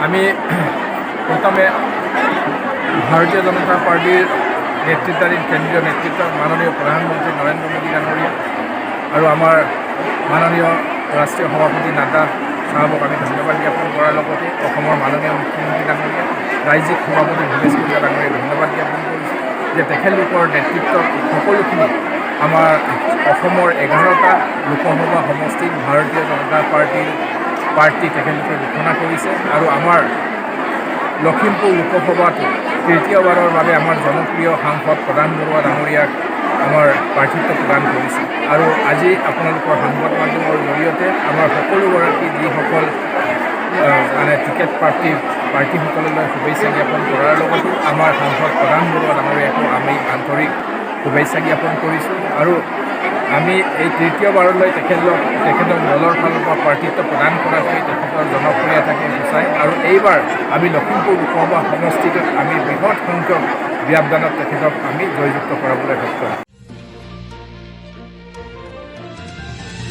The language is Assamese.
আমি প্ৰথমে ভাৰতীয় জনতা পাৰ্টিৰ নেতৃত্বাধীন কেন্দ্ৰীয় নেতৃত্ব মাননীয় প্ৰধানমন্ত্ৰী নৰেন্দ্ৰ মোদী ডাঙৰীয়া আৰু আমাৰ মাননীয় ৰাষ্ট্ৰীয় সভাপতি নাড্ডা সাহেবক আমি ধন্যবাদ জ্ঞাপন কৰাৰ লগতে অসমৰ মাননীয় মুখ্যমন্ত্ৰী ডাঙৰীয়া ৰাজ্যিক সভাপতি ভূপেশ বৰুৱা ডাঙৰীয়াক ধন্যবাদ জ্ঞাপন কৰিছোঁ যে তেখেতলোকৰ নেতৃত্বত সকলোখিনি আমাৰ অসমৰ 11টা লোকসভা সমষ্টিত ভাৰতীয় জনতা পাৰ্টি তেখেতলোকে ঘোষণা কৰিছে আৰু আমাৰ লখিমপুৰ লোকসভাটো তৃতীয়বাৰৰ বাবে আমাৰ জনপ্ৰিয় সাংসদ প্ৰদান বৰুৱা ডাঙৰীয়াক আমাৰ প্ৰাৰ্থিত্ব প্ৰদান কৰিছে আৰু আজি আপোনালোকৰ সংবাদ মাধ্যমৰ জৰিয়তে আমাৰ সকলোগৰাকী যিসকল মানে টিকেট প্ৰাৰ্থীসকললৈ শুভেচ্ছা জ্ঞাপন কৰাৰ লগতে আমাৰ সাংসদ প্ৰদান বৰুৱা ডাঙৰীয়াকো আমি আন্তৰিক শুভেচ্ছা জ্ঞাপন কৰিছোঁ আৰু আমি এই তৃতীয়বাৰলৈ তেখেতৰ দলৰ ফালৰ পৰা প্ৰাৰ্থিত্ব প্ৰদান কৰাটোৱে তেখেতৰ জনপ্ৰিয়তাকে সূচায় আৰু এইবাৰ আমি লখিমপুৰ লোকসভা সমষ্টিটোত আমি বৃহৎ সংখ্যক ব্যয়দানত তেখেতক আমি জয়যুক্ত কৰাবলৈ সক্ষম।